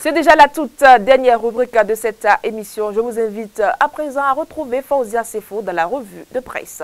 C'est déjà la toute dernière rubrique de cette émission. Je vous invite à présent à retrouver Fauzia Sefo dans la revue de presse.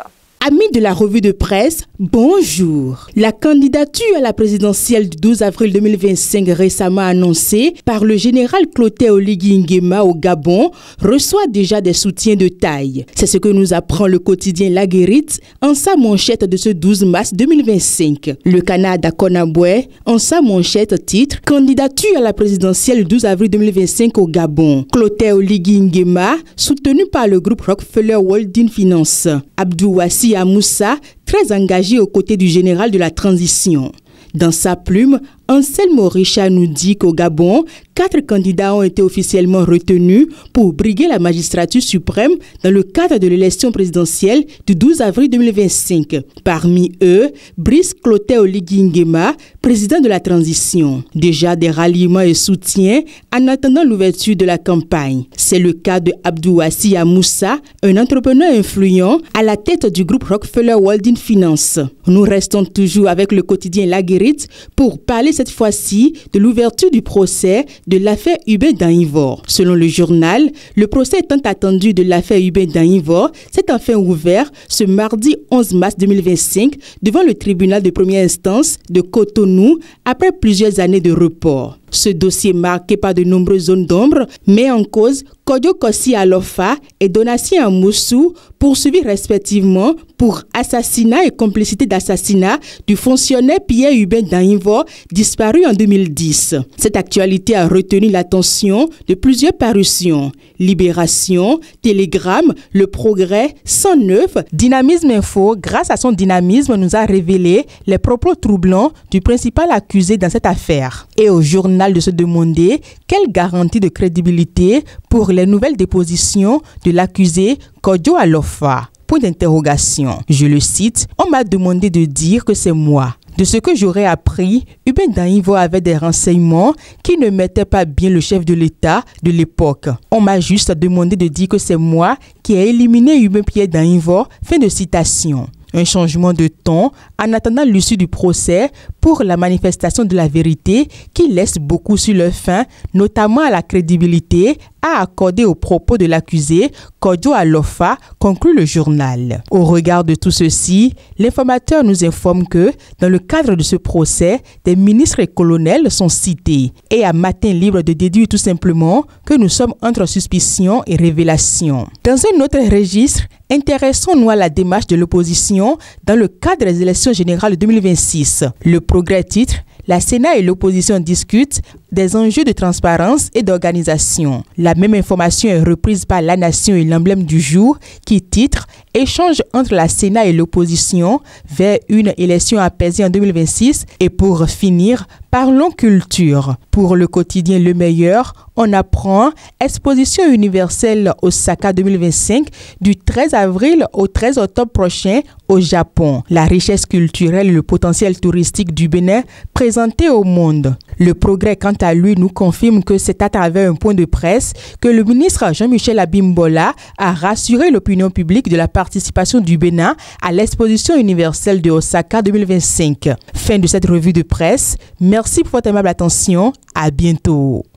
Amis de la revue de presse, bonjour. La candidature à la présidentielle du 12 avril 2025 récemment annoncée par le général Clotaire Oligui Nguema au Gabon reçoit déjà des soutiens de taille. C'est ce que nous apprend le quotidien La Guérite en sa manchette de ce 12 mars 2025. Le Canada Konabwe en sa manchette titre « Candidature à la présidentielle du 12 avril 2025 au Gabon ». Clotaire Oligui Nguema, soutenu par le groupe Rockefeller Holding Finance. Abdouassi Amoussa, très engagé aux côtés du général de la transition. Dans sa plume, Anselme Orisha nous dit qu'au Gabon, 4 candidats ont été officiellement retenus pour briguer la magistrature suprême dans le cadre de l'élection présidentielle du 12 avril 2025. Parmi eux, Brice Clotaire Oligui Nguema, président de la transition. Déjà des ralliements et soutiens en attendant l'ouverture de la campagne. C'est le cas de Abdouassi Amoussa, un entrepreneur influent à la tête du groupe Rockefeller Holding Finance. Nous restons toujours avec le quotidien La Guérite pour parler cette fois-ci de l'ouverture du procès de l'affaire Hubert Dainvor. Selon le journal, le procès tant attendu de l'affaire Hubert Dainvor s'est enfin ouvert ce mardi 11 mars 2025 devant le tribunal de première instance de Cotonou après plusieurs années de report. Ce dossier marqué par de nombreuses zones d'ombre met en cause Kodio Kossi Alofa et Donatien Amoussou, poursuivis respectivement pour assassinat et complicité d'assassinat du fonctionnaire Pierre Hubert Dainvor, disparu en 2010. Cette actualité a retenu l'attention de plusieurs parutions. Libération, Télégramme, Le Progrès, 109, Dynamisme Info, grâce à son dynamisme, nous a révélé les propos troublants du principal accusé dans cette affaire. Et au journal de se demander quelle garantie de crédibilité pour les nouvelles dépositions de l'accusé Kodio Alofa. Point d'interrogation. Je le cite, on m'a demandé de dire que c'est moi. De ce que j'aurais appris, Hubert Dainvor avait des renseignements qui ne mettaient pas bien le chef de l'État de l'époque. On m'a juste demandé de dire que c'est moi qui ai éliminé Hubert Pierre Dainvor. Fin de citation. Un changement de ton en attendant l'issue du procès pour la manifestation de la vérité qui laisse beaucoup sur le fin, notamment à la crédibilité à accorder aux propos de l'accusé Kodio Alofa, conclut le journal. Au regard de tout ceci, l'informateur nous informe que dans le cadre de ce procès, des ministres et colonels sont cités et à matin libre de déduire tout simplement que nous sommes entre suspicion et révélation. Dans un autre registre, intéressons-nous à la démarche de l'opposition dans le cadre des élections générales de 2026. Le Progrès titre « La Sénat et l'opposition discutent des enjeux de transparence et d'organisation ». La même information est reprise par La Nation et l'emblème du jour qui titre « Échange entre la Sénat et l'opposition vers une élection apaisée en 2026 » et pour finir, parlons culture. Pour le quotidien Le Meilleur, on apprend Exposition universelle Osaka 2025 du 13 avril au 13 octobre prochain au Japon. La richesse culturelle et le potentiel touristique du Bénin présenté au monde. Le Progrès, quant à lui, nous confirme que c'est à travers un point de presse que le ministre Jean-Michel Abimbola a rassuré l'opinion publique de la participation du Bénin à l'exposition universelle de Osaka 2025. Fin de cette revue de presse. Merci pour votre aimable attention. À bientôt.